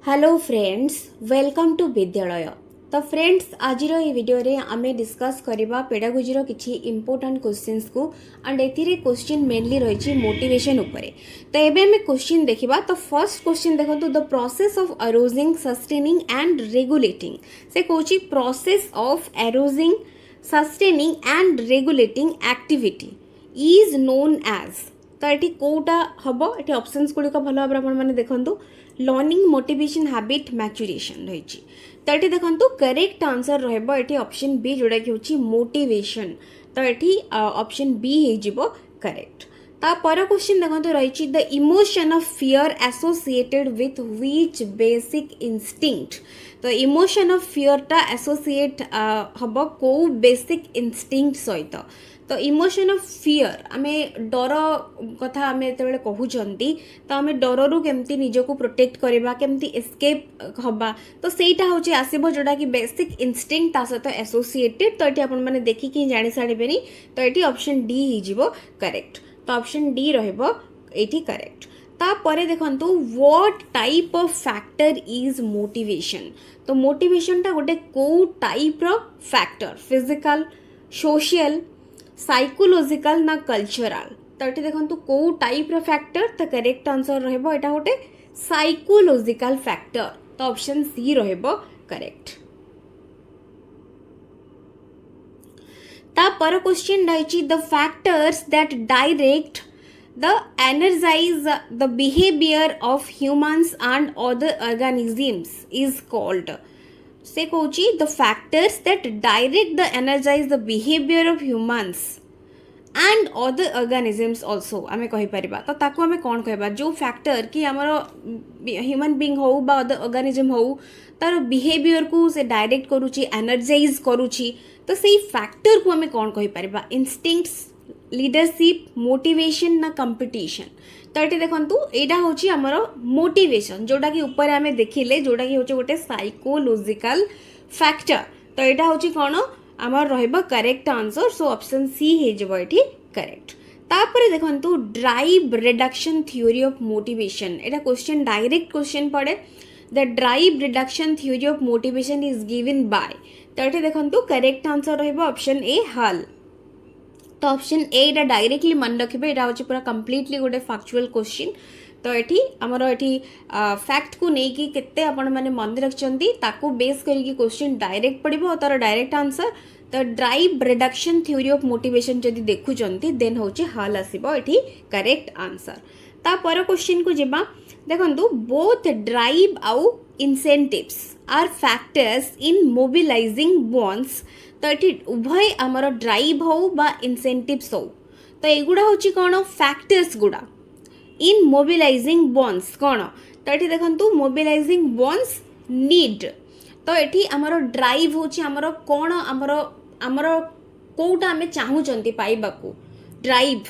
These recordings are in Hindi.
हेलो फ्रेंड्स, वेलकम टू विद्यालय। तो फ्रेंड्स, आज ये वीडियो रे आमे डिस्कस करबा पेडागोजी रो किछि इंपोर्टेंट क्वेश्चंस को एंड एथिरे क्वेश्चन मेनली रहिछि मोटिवेशन उपरे। तो एबे हमें क्वेश्चन देखिबा। तो फर्स्ट क्वेश्चन देखंतु, the process of arousing, sustaining and regulating. से कहछि process of arousing, sustaining and regulating activity is known as. तो ये कौटा हम ये ऑप्शंस गुड़िक भल भाव आप देखो, लर्निंग, मोटिवेशन, हैबिट, मैच्यूरेशन रही। तो ये देखो करेक्ट आंसर रही ऑप्शन बी, जोड़ा कि हूँ मोटिवेशन। तो ये ऑप्शन बी हो करेक्ट। तापर क्वेश्चन देखो रही, the emotion of fear associated with which basic instinct. तो इमोशन ऑफ फियर टा एसोसिएट हम को बेसिक इंस्टिंक्ट सहित। तो इमोशन ऑफ फियर आमे डर कथा आमे एते कहउचंती, तो आमे डर रु केमती निजको प्रोटेक्ट करबा, केमती एस्केप हबा, तो सेटा होची आसीबो जोडा कि बेसिक इंस्टिंक्ट ता सहित एसोसिएटेड। तो एटी आपण माने देखि कि जानि साडबेनी। तो एटी ऑप्शन डी हिजिबो करेक्ट। तो ऑप्शन डी रहइबो एटी करेक्ट। तापरे देखंतु, what type of factor is motivation. तो मोटिवेशन टा गोटे को टाइप रो फैक्टर, फिजिकल, सोशल, साइकोलॉजिकल ना कल्चरल। तो ये देखो को टाइप रो फैक्टर। तो करेक्ट आंसर रहइबो एटा गोटे साइकोलॉजिकल फैक्टर। तो ऑप्शन सी रहइबो करेक्ट। तापर क्वेश्चन रही, the factors that direct the energise the behaviour of humans and other organisms is called. से कहूँ the factors that direct the energise the behaviour of humans and other organisms also आमे कहि परिबा। तो ताको आमे कौन कहबा, जो फैक्टर कि हमर ह्यूमन बीइंग हो बा अदर ऑर्गेनिजम हो, तार बिहेवियर को से डायरेक्ट करूची, एनर्जाइज करूची, तो सेही फैक्टर को आमे कौन कहि परिबा, इंस्टिंक्ट्स, लीडरशिप, मोटिवेशन ना कंपटीशन। तो ये देखो यहाँ हूँ आमर मोटिवेशन, जोटा कि ऊपर आमे देखिले, जोटा कि हूँ गोटे साइकोलॉजिकल फैक्टर। तो यहाँ हूँ कौन आमर रहिबा correct answer. So option C हो ये करेक्ट। तापर देखो, drive reduction theory of motivation. यहाँ क्वेश्चन डायरेक्ट क्वेश्चन पड़े, the drive reduction theory of motivation is given by. तो ये देखो करेक्ट आंसर रहिबा ऑप्शन ए, हल। तो ऑप्शन ए डायरेक्टली मन रखिबे, एटा होची पूरा कंप्लीटली गोटे फैक्चुअल क्वेश्चन। तो एठी हमर एठी फैक्ट को नै कि केते आपण माने मन रखचंती ताको बेस करिकि क्वेश्चन डायरेक्ट पड़िबो और तार डायरेक्ट आंसर। तो drive reduction theory of motivation जदि देखुचंती देन होची हल आसीबो एठी करेक्ट आंसर। तापर क्वेश्चन को जेबा देखंतु, बोथ ड्राइव आउ incentives are factors in mobilising bonds. तो ये उभय आमर ड्राइव हो बा इंसेंटिव्स हो, तो एगुड़ा होची कौन फैक्टर्स गुड़ा इन मोबिलाइजिंग बॉन्ड्स कौन। तो ये देखंतु मोबिलाइजिंग बॉन्ड्स नीड। तो ये आमर ड्राइव होची आमर कौन, आमर आमर कोटा आमे चाहूचंती पाइबाकू ड्राइव।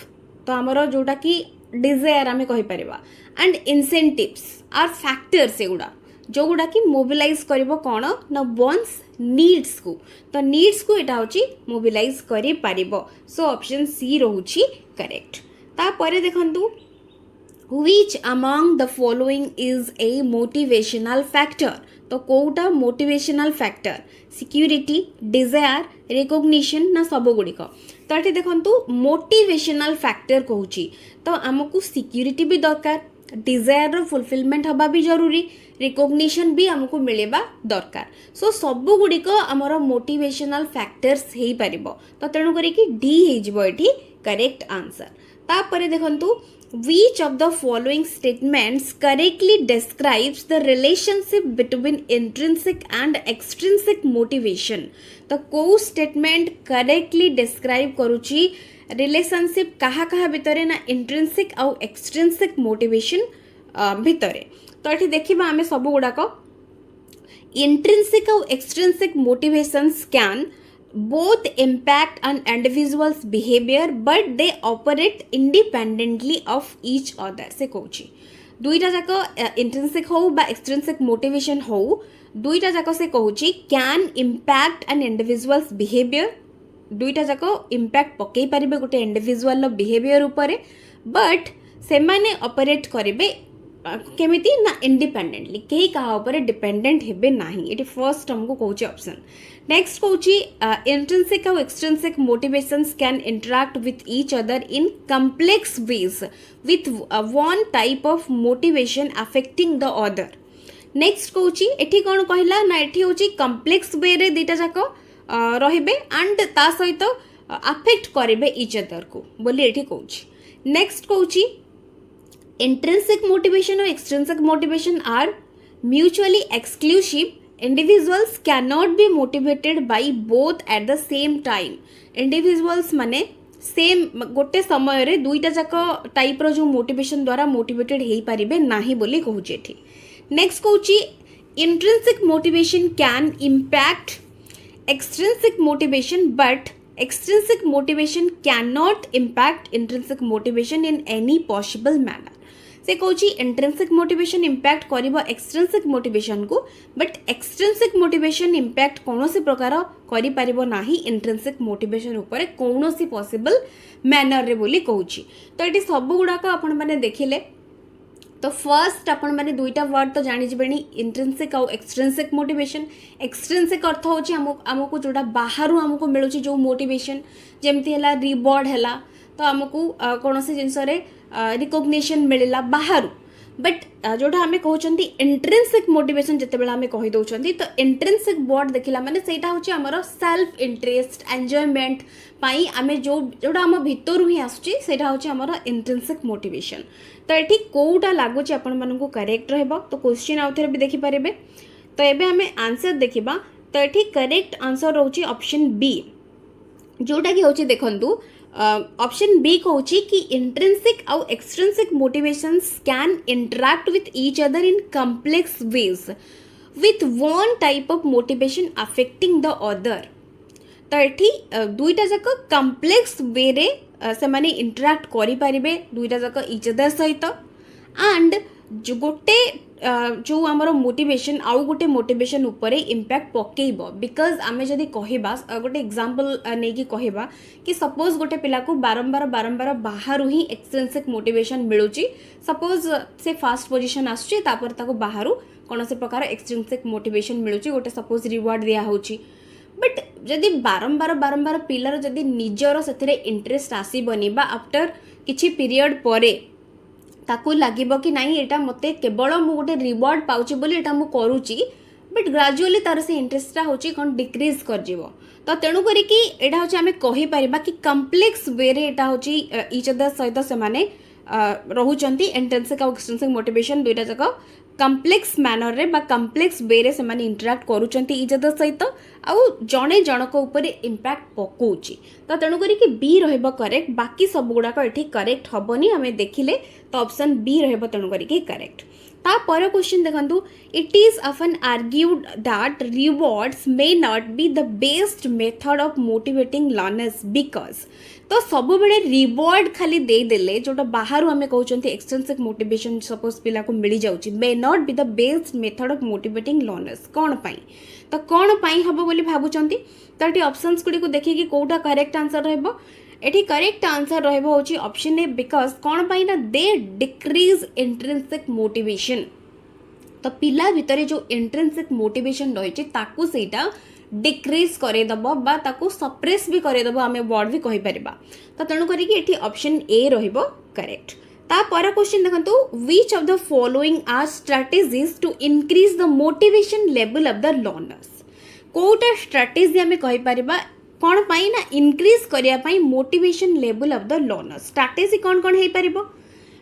तो आमर जोटा कि डिजायर आमे कहि परिबा, एंड इंसेंटिव्स आर फैक्टर्स एगुड़ा जो गुड़ा कि मोबिलाइज करिबो कौन ना बॉन्ड्स नीड्स को। तो नीड्स को एटा होची मोबिलाइज करि पारिबो। सो ऑप्शन सी रहूची करेक्ट। तापरे देखंतु, which among the following is a motivational factor. तो कोटा motivational factor, security, desire, recognition ना सब गुड़िक। तो ये देखंतु मोटिवेशनल फैक्टर कहूची, तो आमको सिक्योरिटी भी दरकार, डिजायर फुलफिलमेंट हवा भी जरूरी, रिकॉग्निशन भी हमको मिलेबा दरकार। सो सब गुड़िक आमर मोटिवेशनल फैक्टर्स हेई परिबो। तो तेणु करी कि डी हेजिबो एठी करेक्ट आंसर। तापरे देखंतु, which of the following statements correctly describes the relationship between intrinsic and extrinsic motivation। तो को स्टेटमेंट करेक्टली डिस्क्राइब करूची रिलेशनशिप कहा कहा भितरे ना इंट्रिंसिक आउ एक्सट्रिंसिक मोटिवेशन भितरे। तो ये देखिबा आमे सब गुड़ाक, इंट्रिंसिक आउ extrinsic motivations can both impact on individuals behavior but they operate independently of each other। से कहूची दुईटा जाक इंट्रिंसिक हो बा एक्सट्रिंसिक मोटिवेशन हो, दुईटा जाक से कहूची can impact an individual's behaviour. दुईटा जाक इम्पैक्ट पकई पारिबे गोटे इंडिविजुअल बिहेवियर उपरे, बट से माने ऑपरेट करिबे केमिति ना इंडिपेंडेंटली कहीं कहा ऊपर डिपेंडेंट हेबे नाही इट फर्स्ट हमको कहूँ ऑप्शन नेक्स्ट कहूँ इंट्रिंसिक और extrinsic motivations can interact with each other in complex ways with one type of motivation affecting the other next कहूँ एठी कौन कहला ना एठी होची कम्प्लेक्स वे रे दुईटा जाक रहिबे एंड ता सहित अफेक्ट करेबे ईच अदर को बोली एठी कहूँ नेक्स्ट कहूँ intrinsic motivation or extrinsic motivation are mutually exclusive. Individuals cannot be motivated by both at the same time. Individuals माने सेम गोटे समय रे दुईटा जाक टाइप रो जो मोटिवेशन द्वारा मोटिवेटेड हेई पारिबे नाही बोली कहूची एठी next कहूची intrinsic motivation can impact extrinsic motivation but extrinsic motivation cannot impact intrinsic motivation in any possible manner से कौच इंट्रिंसिक मोटिवेशन इम्पैक्ट करिबो एक्सट्रिंसिक मोटिवेशन को बट एक्सट्रिंसिक मोटिवेशन इम्पैक्ट कौन सी प्रकार करि परिबो नाही इंट्रिंसिक मोटिवेशन ऊपर कौन सी पॉसिबल मैनर रे बोली कहूची तो ये सब गुड़ाक आपण माने देखिले तो फर्स्ट आपण माने दुईटा वर्ड तो जानि जिबेनी इंट्रिंसिक और एक्सट्रिंसिक मोटिवेशन एक्सट्रिंसिक अर्थ होची हमको जोड़ा बाहरु हमको मिलुची जो मोटिवेशन जेमती हला रिवॉर्ड हला तो हमको कौन से जिनस रिकग्निशन मिलला बाहर बट जोटा आम कहते इंट्रिंसिक मोटिवेशन जिते बेला आम कही दौरान तो इंट्रिंसिक वर्ड देखला माने सेटा होची हमर सेल्फ इंटरेस्ट एंजॉयमेंट पाई आमे जोटा आम भितर ही आसुची सेटा होची हमर इंट्रिंसिक मोटिवेशन तो ये कोटा लगुच आपण मानकु करेक्ट रहबो तो क्वेश्चन आउ थे भी देखि पारिबे तो एबे आमे आंसर देखिबा तो ये करेक्ट आंसर रहउची ऑप्शन बी जोटा कि होची देखंतु ऑप्शन बी कहूँ कि इंट्रिंसिक और extrinsic motivations can interact with each other in complex ways with one type of motivation affecting the other तो ये दुईटा जाक कम्प्लेक्स वे रे से माने इंटरैक्ट करि परिबे दुईटा जाक ईच अदर सहित एंड जो गोटे जो आमर मोटिवेशन आउ गोटे मोटिवेशन उपरे इम्पैक्ट पकेब बिकज आम जदि कहबा गोटे एग्जांपल नहीं कि कहबा कि सपोज गोटे पिला को बारंबार बारंबार बाहर ही एक्सट्रिंसिक मोटिवेशन मिलूची सपोज से फास्ट पोजीशन आसुची तापर ताको बाहर कौन से प्रकार एक्सट्रिंसिक मोटिवेशन मिलूची गोटे सपोज रिवार्ड दिया होची बट जदि बारंबार बारंबार पिलार जदि निजर से इंटरेस्ट आसबनी बा आफ्टर किछि पीरियड परे ताकू लगे कि नहीं एटा मते केवल मु गोटे रिवार्ड पाउची बोली एटा मु करूची बट ग्रेजुअली तार से इंटरेस्टा होची कौन डिक्रीज कर जीवो तो तेणु करी कि एटा होची आमे कहि परिबा कि कम्प्लेक्स वे रे एटा होची ईच अदर सहित से माने रहुचंती इंट्रिंसिक और एक्सट्रिंसिक मोटिवेशन दुईटा जाक कम्प्लेक्स मैनर रे बा कम्प्लेक्स वे रे से माने इंटरैक्ट करूचंती ईच अदर सहित आउ जणे जनक ऊपर इम्पैक्ट पकोची तो तेणु करी कि बी रहबो करेक्ट बाकी सब गुड़ाक एठी करेक्ट हबनी आमे देखिले तो ऑप्शन बी रहबो तेणु करी कि करेक्ट ता पर क्वेश्चन देखंतु it is often argued that rewards may not be the best method of motivating learners because तो सब बेले रिवॉर्ड खाली दे देले जोटा बाहर आमे कहउचंती एक्सट्रिंसिक मोटिवेशन सपोज पिला को मिली जाउची may not be the best method of motivating learners कोन पाई तो कोन पाई हबो बोली भाबुचंती तो एटी ऑप्शंस गुडी को देखि कि कोटा करेक्ट आंसर रहबो एटी करेक्ट आंसर रहबो होची ऑप्शन ए बिकॉज कोन पाई ना दे डिक्रीज इंट्रिंसिक मोटिवेशन तो पिला भितरे जो इंट्रिंसिक मोटिवेशन रही ताकू सेटा डिक्रीज करेदब बा ताकू सप्रेस भी करेदब आमे वर्ड भी कहि परिबा तो तेणु करी कि एठी ऑप्शन ए रहइबो करेक्ट ता पर क्वेश्चन देखंतु which of the following are strategies to increase the motivation level of the learners कोटा स्ट्रेटजी आमे कहि परिबा कोन पाई ना इंक्रीज करिया पाई motivation level of the learners strategy कोन कोन हे परिबो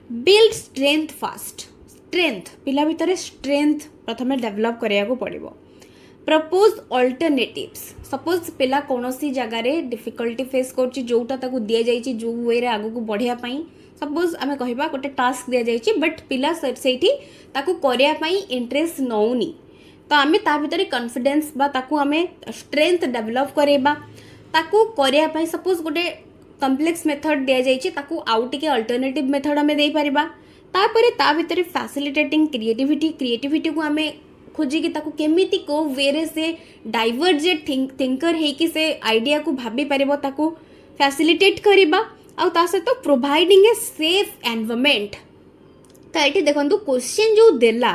बिल्ड स्ट्रेंथ फास्ट स्ट्रेंथ पिला भितरे स्ट्रेंथ प्रथमे डेवलप करिया को पड़िबो प्रपोज अल्टरनेटिव्स सपोज पिला कौन सी जगार डिफिकल्टी फेस कर जोटा ताकू दि जाइए जो वे रे आगू बढ़िया सपोज आम कह गोटे टास्क दि जाइए बट पिला से करने इंटरेस्ट नौनी तो आम ता भीतर कॉन्फिडेंस बा ताकू आम स्ट्रेंथ डेवलप करेबा ताकू करने सपोज गोटे कम्प्लेक्स मेथड दि जाइए ताकू आउ टिके अल्टरनेटिव मेथड आम दे पारिबा तापरे ता भीतर फैसिलिटेटिंग क्रिएटिविटी को आम खोजिकी ताकू केमिति को वेरे से डाइवर्जेट थिंकर है कि से आइडिया को भाभी पारिबो ताकू फैसिलिटेट करिबा आ ता सहित प्रोवाइडिंग ए सेफ एनवायरनमेंट तो ये देखो क्वेश्चन जो देला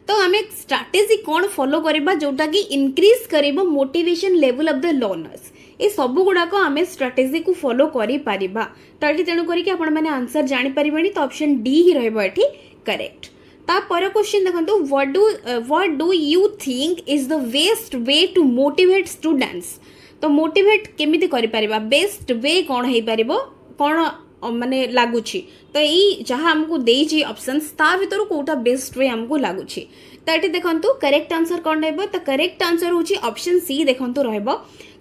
तो आम स्ट्राटेजी कौन फॉलो करबा जोटा कि इंक्रीज करिबो motivation level of the learners ये सब गुड़ाक आम स्ट्राटेजी को फॉलो करि परिबा तो ये तेणु करिक आपण माने आंसर जानि परिबेनी तो ऑप्शन डी ही रहबो एठी करेक्ट। तापर क्वेश्चन देखो what do you think is the best way to motivate students तो मोटिवेट केमिति करि परिबा बेस्ट वे कौन है परिबो कौन माने लागुची तो यही जहाँ आमको देइछि ऑप्शंस ता भीतर कोटा बेस्ट वे आमको लागुची तो ये देखंतु करेक्ट आंसर कौन रहबो तो करेक्ट आंसर होची ऑप्शन सी देखंतु रहबो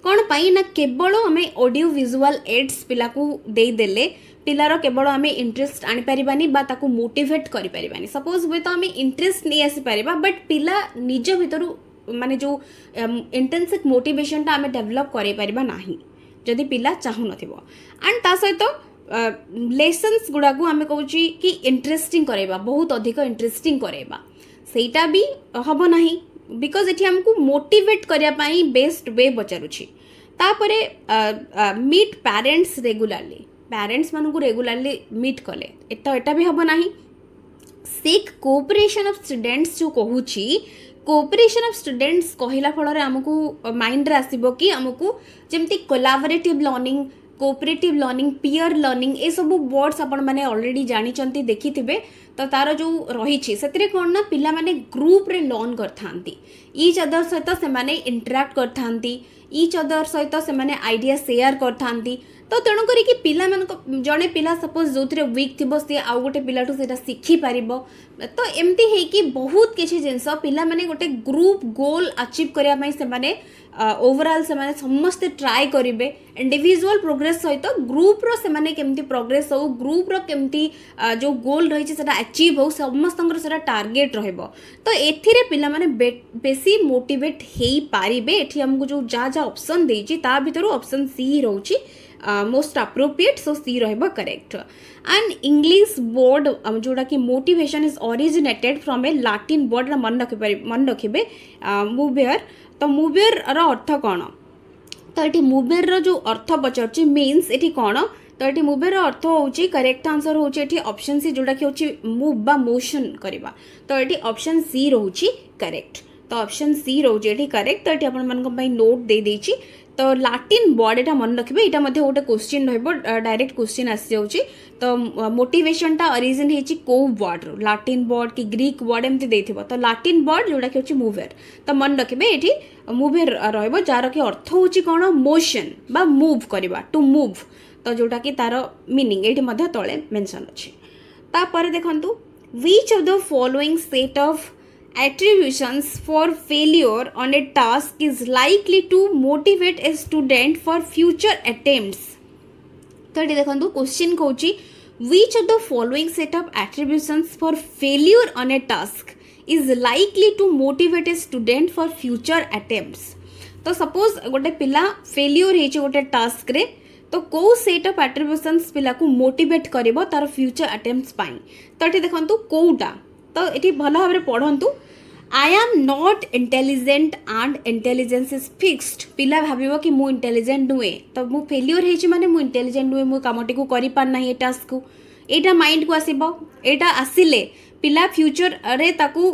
कौन पाई ना केवल आम ऑडियो विजुअल एड्स पिला को दे देले पिलार केवल आम इंटरेस्ट आनी परिबानी बा ताको मोटिवेट करि परिबानी सपोज हुए तो आम इंटरेस्ट नहीं आसी परिबा बट पिला निज भीतर माने जो इंटेंसिक मोटिवेशन ता आम डेवलप करि परिबा नाही जदि पिला चाहू नथिबो एंड ता सहित लेसन्स गुड़ा को आम कहूँ कि इंटरेस्टिंग करेबा बहुत अधिक इंटरेस्टिंग करेबा सेटा भी हम ना बिकज ये आमको मोटिवेट करने बेस्ट वे पचारुछि तापरे मीट पेरेंट्स रेगुलारली पेरेंट्स मानू रेगुलारली मीट कले तो एटा भी हम ना सेक कोऑपरेशन ऑफ स्टूडेंट्स जो कहूँ कोऑपरेशन ऑफ स्टूडेंट्स कहला फल आमको माइंड रे आसीबो कि आमको जेमती collaborative learning cooperative learning peer learning ये सब वर्ड्स आपण माने ऑलरेडी जानी देखी थे तो तार जो रही से कौन ना पिला माने ग्रुप रे लर्न करथांती ईच अदर सहित से माने इंटरैक्ट करथांती ईच अदर सहित से माने आइडिया शेयर करथांती तो तेणु करी पिला मन जड़े पिला सपोज जो थे वीक थी सी आउ गोटे पिलाठू से शिखी पार तो एमती है कि बहुत किसी जिनस पिला माने गोटे ग्रुप गोल अचीव करने से ओवरऑल से माने समस्ते ट्राए करेंगे इंडिविजुअल प्रोग्रेस सहित ग्रुप रो से माने केमती प्रोग्रेस हो ग्रुप रो केमती जो गोल रही है अचीव हो समस्त टार्गेट रहिबो तो एथिरे पिला माने बेसी मोटिवेट हेई पारिबे एठी हमको जो जा जा ऑप्शन देछि ता भीतर ऑप्शन सी रहउछि मोस्ट अप्रोप्रिएट सो सी रहबो करेक्ट एंड इंग्लिश वर्ड जोड़ा कि motivation is originated from a Latin word मन रखिबे मूवेयर तो मूवेयर रो अर्थ कौन तो ये मूवेयर रो जो अर्थ पचार मीन्स ये कौन तो ये मूवेयर अर्थ होची करेक्ट आंसर होची एठी ऑप्शन सी जोड़ा कि होची मूव बा मोशन करबा तो ये ऑप्शन सी रहउची करेक्ट तो ऑप्शन सी रहउची एठी करेक्ट तो ये आपण मन को नोट दे देची तो लैटिन वर्ड एटा मन रखिबे एटा मध्ये गोटे क्वेश्चन रहबो डायरेक्ट क्वेश्चन आसी जाउची तो मोटिवेशन टा ओरिजिन हेची को वर्ड रो लैटिन वर्ड कि ग्रीक वर्ड एमती देथिबो तो लैटिन वर्ड जोटा कि होची मूवेयर तो मन रखिबे एठी मूवेयर रहबो जार कि अर्थ होची कोन मोशन बा मूव करबा टू मूव तो जोटा कि तार मीनिंग एठी मध्ये तळे मेंशन अछि ता परे देखंतु which of the following set of attributions for failure on a task is likely to motivate a student for future attempts तो ये देखो क्वेश्चन कहूँ which of the following set of attributions for failure on a task is likely to motivate a student for future attempts तो सपोज गोटे पिला फेल्योर हो गोटे टास्क रे तो कौ सेट ऑफ एट्रिब्यूशंस पिला को मोटिवेट करिवो तार फ्यूचर अटेम्प्ट्स पाई तो ये देखंतु कोउटा तो ये भल भाव पढ़ंतु I am not intelligent and intelligence is fixed पिला भाविबो कि मु इंटेलिजेंट नुए तो मु फेल्योर हेछि माने मु इंटेलिजेंट नुए मु कामटी को करि पार नाही ए टास्क को एटा माइंड को आसीबो एटा आसिले पिला फ्यूचर रे ताकू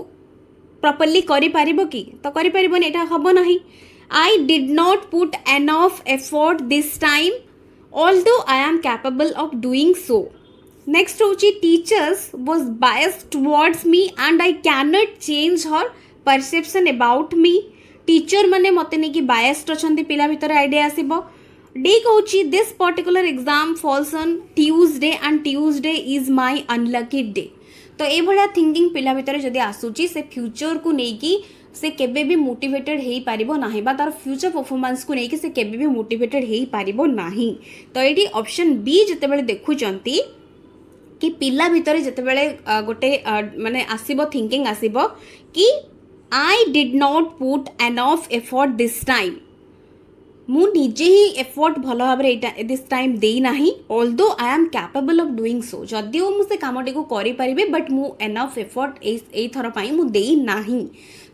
प्रॉपर्ली करि पारिबो कि तो करि पारिबोनी एटा हबो नाही I did not put enough effort this time although I am capable of doing so. Next होची teachers was biased towards me and I cannot change her perception about me. Teacher माने मते नहीं कि biased अछंती पिला भीतर आइडिया आसीबो. D कहूची this particular exam falls on Tuesday and Tuesday is my unlucky day. तो ए भला थिंकिंग पिला भीतर जदि आसुची से फ्यूचर को नहीं कि से केबे भी मोटिवेटेड हेई पारिबो नाही बा तार फ्यूचर परफॉर्मेंस को नहीं कि से केबे भी मोटिवेटेड हेई पारिबो नाही तो एटी ऑप्शन बी जते बेले देखु चंती कि पिला भीतर जते बेले गोटे माने आसीबो थिंकिंग आसीबो कि I did not put enough effort this time मु निजे ही एफर्ट भल भाव दिस टाइम देई नाही although I am capable of doing so जदिओ मु से कामटी को करि परिबे बट मु एनफ एफर्ट ए थर पई मु देई नाही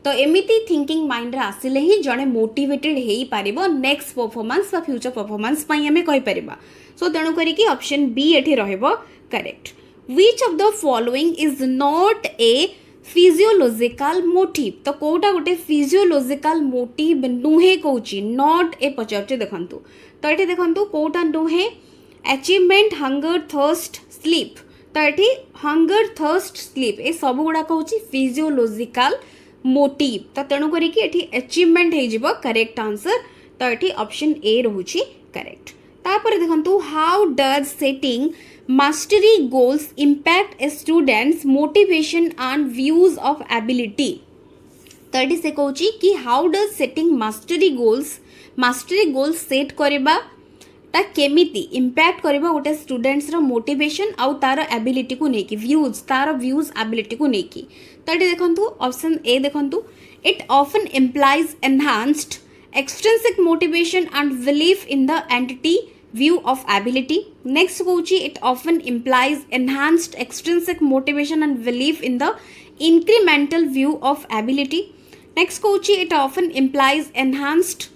तो एमिति थिंकिंग माइंड रे आसिले ही जड़े मोटिवेटेड हेई पारिबो नेक्स्ट परफॉर्मेंस बा फ्यूचर परफॉर्मेंस पई हमें कहि परिबा सो तेणु करी कि ऑप्शन बी एठी रहइबो correct which of the following is not a physiological motive? तो कोटा गोटे physiological motive नुहे कौची not ए पचारचे देखंतु तो ये देखंतु कोटा नुहे achievement hunger thirst sleep तो ये hunger thirst sleep ए सब गुड़ा कौची physiological motive तो तेणु करी कि एठी achievement हे जिवो correct answer तो ये option A रहुची correct तापर देखंतु how does setting mastery goals impact a student's motivation and views of ability तो ये से कहूची कि how does setting mastery goals set करबा ता केमिति इम्पैक्ट करबा गोटे स्टूडेंट्स रो मोटिवेशन आउ तार एबिलिटी को नेकी व्यूज तार व्यूज एबिलिटी को नेकी तो ये देखंतु ऑप्शन ए देखंतु it often implies enhanced extrinsic motivation and belief in the entity view of ability. Next kochi it often implies enhanced extrinsic motivation and belief in the incremental view of ability. Next kochi it often implies enhanced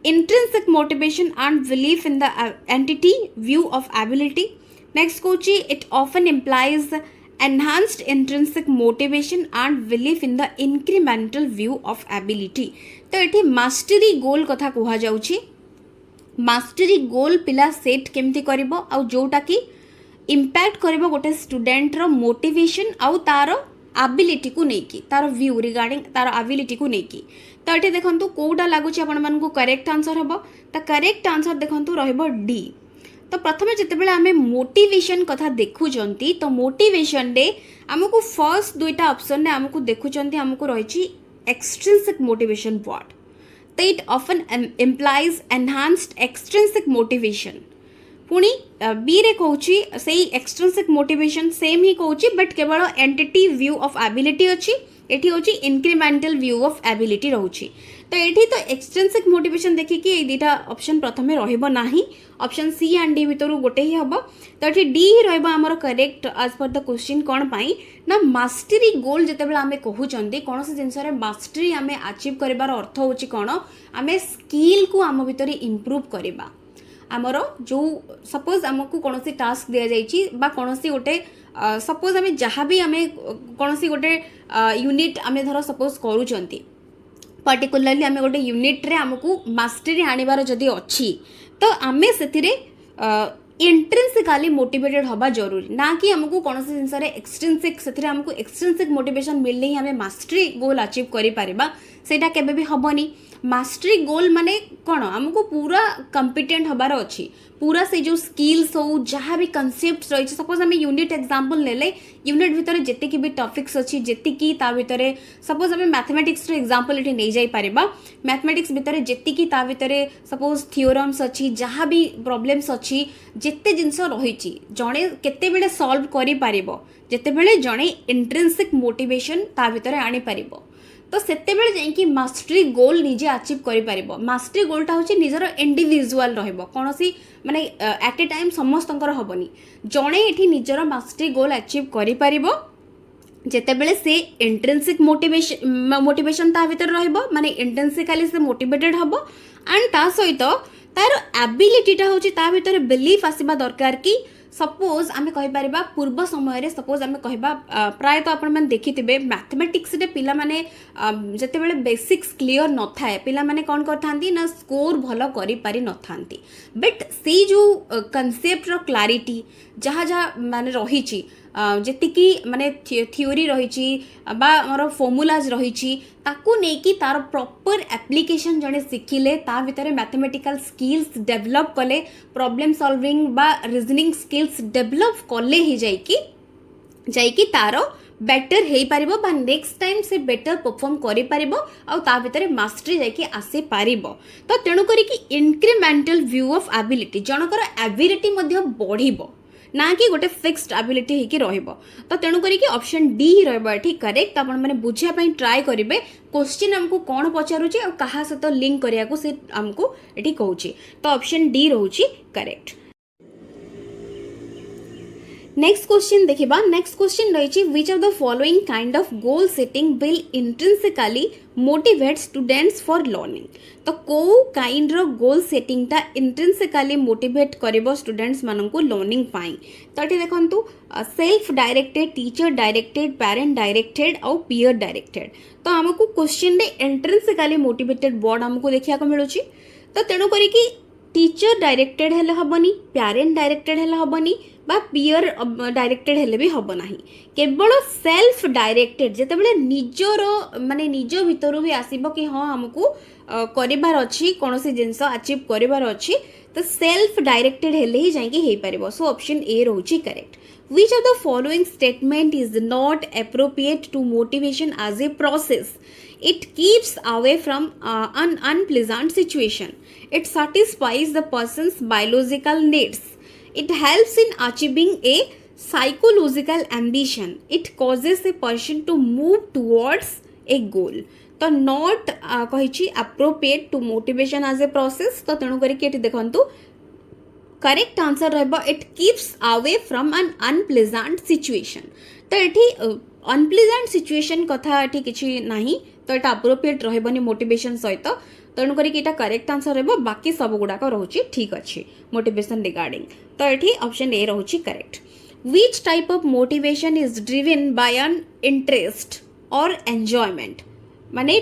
intrinsic motivation and belief in the entity view of ability. Next kochi it often implies enhanced intrinsic motivation and belief in the incremental view of ability. तो ये मास्टरी गोल कथा कह जाउछि मास्टरी गोल पिला सेट केमती करिवो आ जोटा कि इम्पैक्ट करिवो गोटे स्टूडेंट रो मोटिवेशन आउ तार एबिलिटी को नेकी तार व्यू रिगार्डिंग तार एबिलिटी को नेकी तो ये देखंतु कोडा लागुछि आपण मानकु करेक्ट आंसर हबो त करेक्ट आंसर देखंतु रहइबो डी तो प्रथमे जितेबेले आमे मोटिवेशन कथा देखुचंती तो मोटिवेशन रे हमकु फर्स्ट दुईटा ऑप्शन ने हमकु देखुचंती हमकु रहिछि extrinsic motivation what तो it often implies enhanced extrinsic motivation पुणी बी रे कहूची सेही extrinsic motivation सेम ही कहूची बट केवल entity view of ability अछि एठी होची incremental view of ability रहूची तो एठी तो extrinsic motivation देखि कि ए दुटा ऑप्शन प्रथमे रहइबो नाही ऑप्शन सी एंड डी भितरु गोटे ही हबो तो एठी डी ही रहइबो हमर correct as per the question कोन पाई ना मास्टरी गोल जेतेबेला आमे कहूचंती कोनसे जिंस रे मास्टरी आमे अचीव करबार अर्थ होची कोन आमे स्किल को आम भितरे इंप्रूव करबा आमर जो सपोज आमको कौन टास्क दि जाइए कौन गोटे सपोज आम जहाँ भी आम कौन गोटे यूनिट आम धर सपोज करूँ पर्टिकुलरली आम गोटे यूनिट रे आमको मास्टरी आनिबार जदि अच्छी तो आम से इंट्रिंसिकाली मोटिवेटेड हवा जरूरी ना कि आमको कौन जिनस एक्सट्रिंसिक से आमको एक्सट्रिंसिक मोटिवेशन मिलने ही आम मास्टरी गोल अचीव करें सेटा केबे भी हबनी मास्टरी गोल माने कौन आमको पूरा कम्पिटेंट हबार अच्छी पूरा से जो स्किल्स हो जहाँ भी कनसेप्ट रही सपोज आम यूनिट एग्जांपल नेले यूनिट भितर जेतिक भी टॉपिक्स अच्छी जेतिकी ता भितर सपोज आम मैथमेटिक्स एग्जांपल ये नहीं जाई पारिबा मैथमेटिक्स भितर जेतिकी ता भितर सपोज थियोरम्स अच्छी जहाँ भी प्रॉब्लम्स अच्छी जेते जिनस रही जड़े केते बेले सॉल्व करि पारिबो जेते बेले जड़े इंट्रिंसिक मोटिवेशन ता भितर आनी पारिबो तो सेते बेले जाइकी मास्टरी गोल निजे अचीव करि पारिबो मास्टरी गोलटा होची निजर इंडिविजुअल रहइबो कोनोसी माने एट ए टाइम समस्तंकर हबनी जणे एठी निजर मास्टरी गोल अचीव करि पारिबो जेते बेले से इंट्रिंसिक मोटिवेशन ता भीतर रहइबो माने इंट्रिंसिकली से मोटिवेटेड हबो एंड ता सहित तार एबिलिटीटा होची ता भीतर बिलीफ आसीबा दरकार कि सपोज आम कहीपर पूर्व समय सपोज आम कह प्रायतः आपण मैंने देखिथे मैथमेटिक्स पिला माने जेते बेले बेसिक्स क्लियर न थाए पिला माने कौन करथांती ना स्कोर भल करि पारि न थांती बट से जो कनसेप्ट रो क्लारिटी जहाँ जहाँ माने रही जेतिकी माने थ्योरी रही आमर फॉर्मुलाज रही ताकू नेकी तार प्रॉपर एप्लीकेशन जड़े शिखिले ता भितर मैथमेटिकल स्किल्स डेवलप कले प्रॉब्लम सॉल्विंग बा रीजनिंग स्किल्स डेवलप कले ही जाइकी तार बेटर हो पारिबो बा नेक्स्ट टाइम से बेटर परफॉर्म करि पारिबो आ ता भितर मास्टरी जाइकी आसी पारिबो तो तेणु करी कि इंक्रीमेंटल व्यू ऑफ एबिलिटी जनकर एबिलिटी मध्ये बढ़िबो ना कि गोटे फिक्स्ड एबिलिटी होगी रहिबो तो तेणु करी कि ऑप्शन डी ही रहइबो एठी करेक्ट आपण माने बुझिया पई ट्राई करिवे क्वेश्चन हमको कोन पचारुची आ कहा सहित लिंक करिया को से हमको एठी कहूची तो ऑप्शन डी रहउची करेक्ट नेक्स्ट क्वेश्चन देखिबा नेक्स्ट क्वेश्चन रही which of the following kind of goal setting will intrinsically motivate students for learning तो को काइंड रो गोल सेटिंग टा इंट्रिंसिकली मोटिवेट करिवो स्टूडेंट्स माननकु लर्निंग पाई तो एठी देखंतु self directed teacher directed parent directed और पीयर डायरेक्टेड तो हमकु क्वेश्चन रे इंट्रिंसिकली मोटिवेटेड वर्ड हमकु देखिया को मिलुची तो तेणु करी कि टीचर डायरेक्टेड हेले हबनी पेरेंट डायरेक्टेड हेले हबनी बा पीयर डायरेक्टेड हेले भी हब नाही केवल सेल्फ डायरेक्टेड जेतेबेले निजर माने निज भितरु भी आसीबो कि हां हमकु करिबार अछि कोनोसी जिंस अचीव करिबार अछि तो सेल्फ डायरेक्टेड हेले ही जाई कि हे परिबो सो ऑप्शन ए रहउची correct which of the following statement is not appropriate to motivation as a process it keeps away from an unpleasant situation it satisfies the person's biological needs it helps in achieving a psychological ambition it causes a person to move towards a goal तो not कहिछि appropriate to motivation as a process तो तेणु करी कि देखंतु करेक्ट आंसर रहबो it keeps away from N unpleasant situation तो एठी अनप्लेजेंट सिचुएशन कथा एठी किछि नाही तो एटा अप्रोप्रिएट रहबनी मोटिवेशन सहित तेणु करी कि एटा करेक्ट आंसर रहबो बाकी सब गुडाक रहउची ठीक अछि मोटिवेशन रिगार्डिंग तो एठी ऑप्शन ए रहउची correct which type of motivation is driven by an interest और एन्जॉयमेंट माने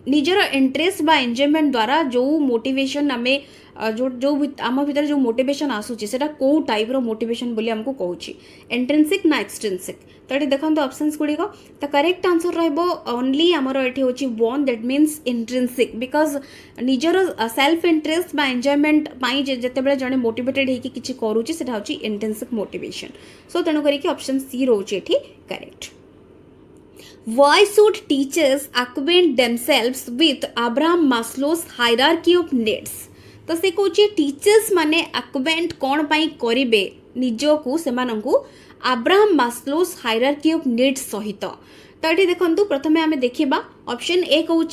निजर इंटरेस्ट बा एन्जॉयमेंट द्वारा जो मोटिवेशन आमे जो जो आम भीतर जो मोटिवेशन आसूची सेटा को टाइप रो मोटिवेशन बोली हमको कहूची इंट्रिंसिक ना एक्सट्रिंसिक तो ये देखो ऑप्शंस गुड़िक तो करेक्ट आंसर रहिबो ओनली आमर एठी होची one that means intrinsic because निजर सेल्फ इंटरेस्ट बा एन्जॉयमेंट पाई जेतेबेले जने मोटिवेटेड हेकी किछि करूची सेटा होची इंट्रिंसिक मोटिवेशन सो तेणु करी कि ऑप्शन सी रहउची एठी correct Why should teachers acquaint themselves with Abraham Maslow's hierarchy of needs? तो से कहूँ टीचर्स माने एक्वेंट कौन पाई करिवे निजको सेमानंकु Abraham Maslow's hierarchy of needs सहित तो ये देखंतु प्रथमे आमे देखिबा ऑप्शन ए कहूँ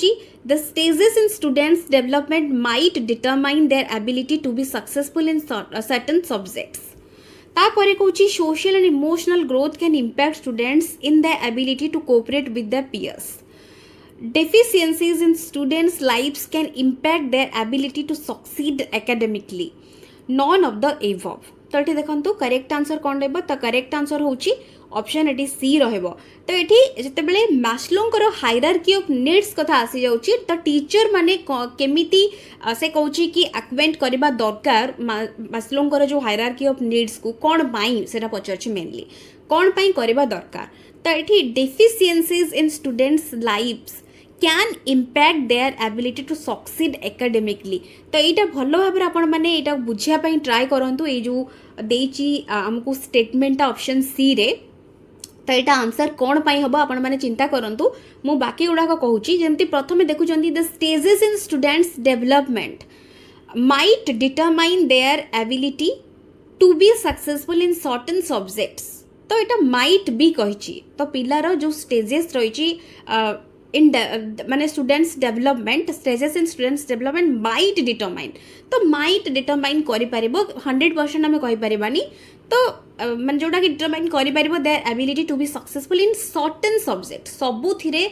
the stages in students development might determine their ability to be successful in certain subjects तापरे कहूँ social and emotional growth can impact students in the ability to cooperate with the peers deficiencies in students' lives can impact their ability to succeed academically. None of the above. तो ये देखंतु करेक्ट आंसर कौन रहबो तो करेक्ट आंसर होची ऑप्शन एटी सी रहबो तो एठी जेतेबेले मास्लोंकर हायरार्की ऑफ नीड्स कथा आसी जाउची तो टीचर माने केमिति से कहूची कि एक्वेंट करबा दरकार मास्लोंकर जो हायरार्की ऑफ नीड्स को कोन पाई सेटा पचरची मेनली कोन पाई करबा दरकार तो एठी deficiencies in students lives can impact their ability to succeed academically तो यहाँ भल भाव आपण मैंने यहाँ बुझापी ट्राए करूँ ये जो देची आमको स्टेटमेंटा ऑप्शन सी रे तो यहाँ आंसर कौन पाई हम आपण मैंने चिंता करूँ मु बाकी गुड़ाक कहूँ जमी प्रथम देखुं the stages in students development might determine their ability to be successful in certain subjects तो यहाँ माइट भी कही तो पिलार जो स्टेजेस रही इन माने students development stages in students development might determine तो माइट डिटरमाइन करि परिबो 100% आमे कहि परिबानी तो माने जोटा कि डिटरमाइन करि परिबो their ability to be successful in certain subject सबु थिरे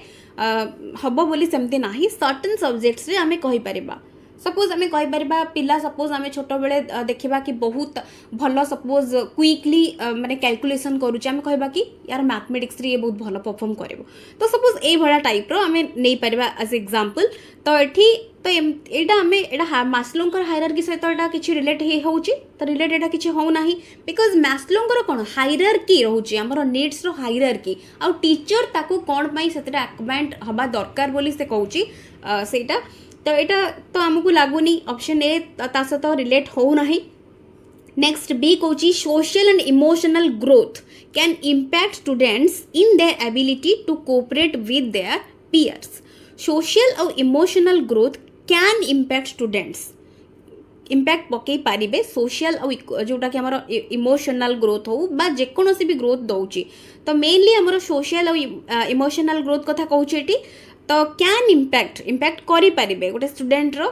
हबो बोली सेमते नाही सर्टेन सब्जेक्ट्स रे आमे कहि परिबा सपोज आमे कहि परिबा पिला सपोज आमे छोटो बेले देखिबा कि बहुत भलो सपोज क्विकली माने कैलकुलेशन करूचे आमे कहबा कि यार मैथमेटिक्स रे ये बहुत भलो परफॉर्म करबो तो सपोज ए भड़ा टाइप रो आमे नै परिबा एज एग्जांपल तो एठी तो एटा आमे एटा मास्लोंकर हायरार्की सहित एटा किछि रिलेट हे होउची तो रिलेट एटा किछि हो नाही बिकॉज मास्लोंकर कोन हायरार्की रहउची हमर नीड्स रो हायरार्की आ टीचर ताको कोन पई सेटा एक्वेंट हबा दरकार बोली से कहउची सेटा तो यहाँ तो आमको लगुनि ऑप्शन ए ता सहित रिलेट हो नहीं नेक्स्ट बी कहूँ social and emotional growth can impact students in their ability to cooperate with their peers social और emotional growth can impact students impact पकई पारे सोशल और जोटा कि आम इमोशनल ग्रोथ हो बा जेकोसी भी ग्रोथ दौची तो मेनली आम सोशल और इमोशनल ग्रोथ कथा कहूँ तो कैन इम्पैक्ट करि पारिबे गोटे स्टूडेंट रो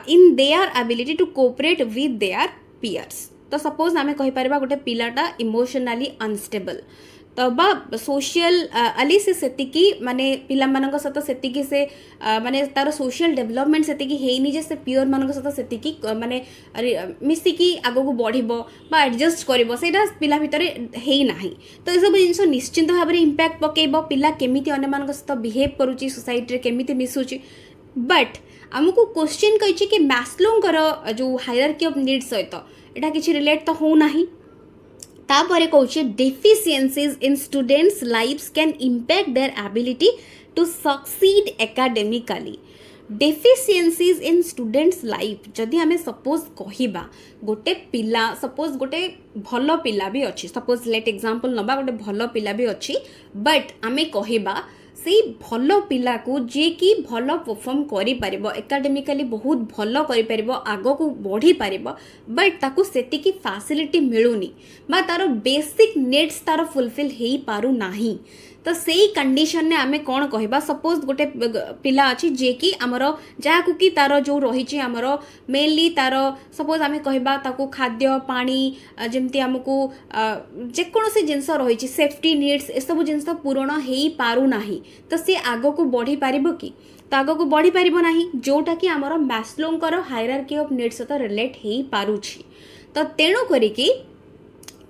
in their ability to cooperate with their peers तो सपोज आम कहीपर गोटे पिलाटा इमोशनाली अनस्टेबल तो बा सोशल आली से माने पिला मानक सहित सेतिकी से माने तार सोशल डेवलपमेंट सेतिकी हेनी जे से पियर मानक सहित सेतिकी माने मिसिकी आगो को बढ़िबो बा एडजस्ट करिवो सेटा पिला भितरे हेई नाही तो ए सब जिंस निश्चित भाव में इंपैक्ट पकेइबो पिला केमिति अन्य मानक सहित बिहेव करूची सोसाइटी रे केमिति मिसुची बट आमको क्वेश्चन कहिछि कि मैस्लोंकर जो हायरार्की ऑफ नीड्स सहित एटा किछि रिलेट तो हो नाही तापरे कहूँ deficiencies in students lives can impact their ability to succeed academically deficiencies in students life जदि आम सपोज कहिबा गोटे पिला सपोज गोटे भल पिला भी अच्छी सपोज लेट एग्जांपल नबा गोटे भल पिला भी अच्छी बट आम कहिबा से भल पिला को जे कि भल परफॉर्म करि परिबो एकेडमिकली बहुत भल करि परिबो आगो को बढ़ी परिबो बट ताकू सेतिकी फैसिलिटी मिलुनी बा तार बेसिक नीड्स तार फुलफिल हेई पारु नाही तो सेई कंडीशन ने आमे कोन कहबा सपोज गोटे पिला अछि जे कि हमर जाकू कि तार जो रहिछि हमर मेनली तार सपोज आमे कहबा ताकू खाद्य पानी जेमति हमकू जे कोनोसी जिंस रहिछि सेफ्टी नीड्स ए सब जिंस पूर्ण हेई पारु नाही तो से आगो को बढ़ी पारिबो कि तो आगो को बढ़ी पारिबो नाही जोटा कि हमर मैस्लोंकर हायरार्की ऑफ नीड्स सहित रिलेट हेई पारुछि तो तेणु करिकि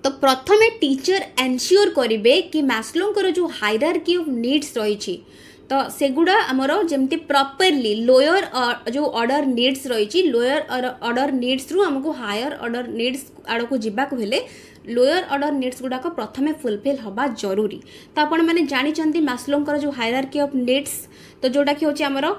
तो प्रथमे टीचर एनश्योर करिवे कि मैस्लोंकर जो हायरार्की ऑफ नीड्स रही तो सेगुड़ा आमर जमती प्रॉपरली लोअर जो ऑर्डर नीड्स रही लोअर ऑर्डर नीड्स रु हमको हायर ऑर्डर नीड्स आड़ को जीवा हेले लोअर ऑर्डर नीड्स गुड़ाक प्रथमे फुलफिल हवा जरूरी तो आपण मैंने जानी मैस्लोंकर जो हायरार्की ऑफ नीड्स तो जोटा कि होची आमर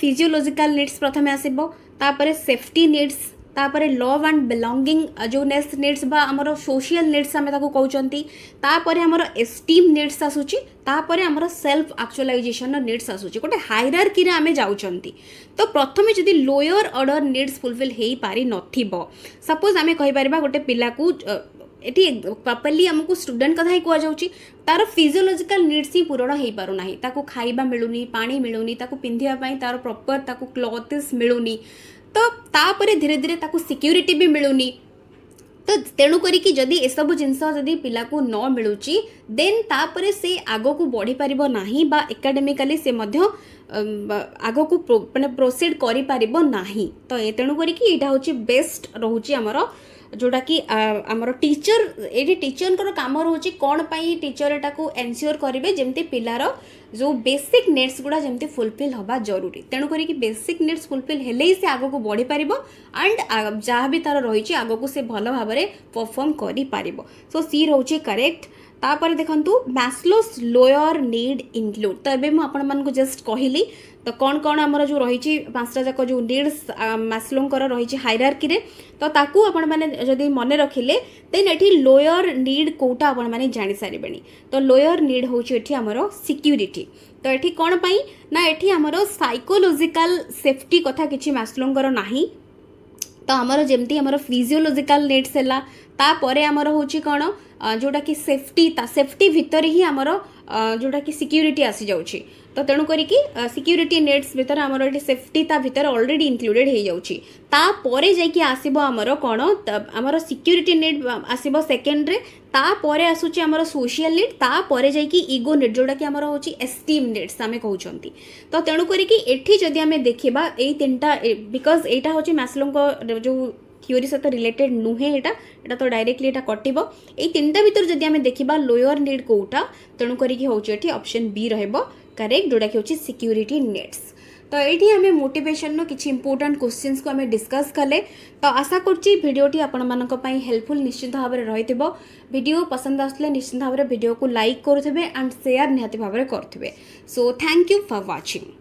फिजियोलॉजिकल नीड्स प्रथमे आसीबो तापरे सेफ्टी नीड्स तापरे लव एंड बिलोंगिंग जो नेक्स्ट नीड्स बा हमर सोशल नीड्स आमे ताको कहउचंती तापरे हमर एस्टीम नीड्स आसुची तापरे हमर सेल्फ एक्चुअलाइजेशन नीड्स आसुची गोटे हायरार्की रे आमे जाउचंती तो प्रथमे जदि लोअर ऑर्डर नीड्स फुलफिल हेई पारि नथिबो सपोज आमे कहि परिबा गोटे पिला को एटी प्रॉपर्ली हमको स्टूडेंट कथा ही कह जाउची तार फिजियोलॉजिकल नीड्स ही पूरण हो पारु नाही ताको खाइबा मिलुनी पानी मिलुनी ताको पिंधिया पई तार प्रॉपर ताको क्लॉथ्स मिलुनी तो तापरे धीरे धीरे ताको सिक्योरिटी भी मिलुनी तो तेणु करिकी जदि ए सब जिंस जदि पिला को न मिलुची देन तापरे से आगो को बढ़ी परिबो नाही बा एकेडमिकली से मध्य आगो को माने प्रोसीड करि परिबो नाही तो ए तेणु करिकी एटा होची बेस्ट रहउची हमरो जोटा कि आमर टीचर ये टीचर काम रोचे कौन पाई टीचर एटा को एनश्योर करेंगे जमती पिलार जो बेसिक नीड्स गुड़ा जमती फुलफिल हवा जरूरी तेणु करी बेसिक नीड्स फुलफिल हेले ही से आगो को बढ़ी पार एंड जहाँ भी तार रही आगो को से भल भाव में परफॉर्म करि पारिबो सो सी रोचे करेक्ट तापर देखंतु मैस्लोस लोअर नीड इंक्लूड तो एबे मु आपण मन को जस्ट कहली तो कौन कौन आमर जो रही पांचटा जाक जो नीड्स मैस्लोंकर रही हायरार्की रे तो ताकू आपण माने जदि मन रखिले देन एठी लोअर नीड कोटा आपण माने जानि सारिबेनी तो लोअर नीड होची एठी आमर सिक्यूरिटी तो एठी कौन पाई ना एठी आमर साइकोलॉजिकल सेफ्टी कथा किछि मैस्लोंकर नाही तो आमर जेमती आमर फिजियोलॉजिकल नीड्स हैला तापरे आमर होची कौन जोटा कि सेफ्टी भितर ही आमर जोटा कि सिक्यूरिटी आसी जाउची तो तेणु करिकी सिक्यूरिटी नीड्स भितर आमर एटी सेफ्टी ता भितर ऑलरेडी इंक्लूडेड हो जाउची तापरे जाइकी आसीबो आमर कोन आमर सिक्यूरिटी नीड आसीबो सेकेंड रे तापरे आसुची आमर सोशल नीड तापरे जाइकी ईगो नीड जोटा कि आमर होची एस्टीम नीड्स आमे कहउचंती तो तेणु करिकी एठी जदि आमे देखिबा एई तीनटा बिकॉज एटा होची मैस्लो को जो थ्योरी सहित रिलेटेड नुहे एटा तो डायरेक्टली एटा कटिबो एई तीनटा भितर जदि आमे देखिबा लोअर नीड कोटा तेणु करिकी होची एठी ऑप्शन बी रहबो करेक्ट जोटा कि होची सिक्यूरिटी नीड्स तो ये आम मोटिवेशन नो किछि इंपोर्टेंट क्वेश्चंस को आम डिस्कस कले तो आशा करछि वीडियोटी आपण मानक पई हेल्पफुल निश्चित भाव में रहिथिबो वीडियो पसंद आसले निश्चित भाव में वीडियो को लाइक करुथिबे एंड शेयर निहाती भाव में करुथिबे so thank you for watching.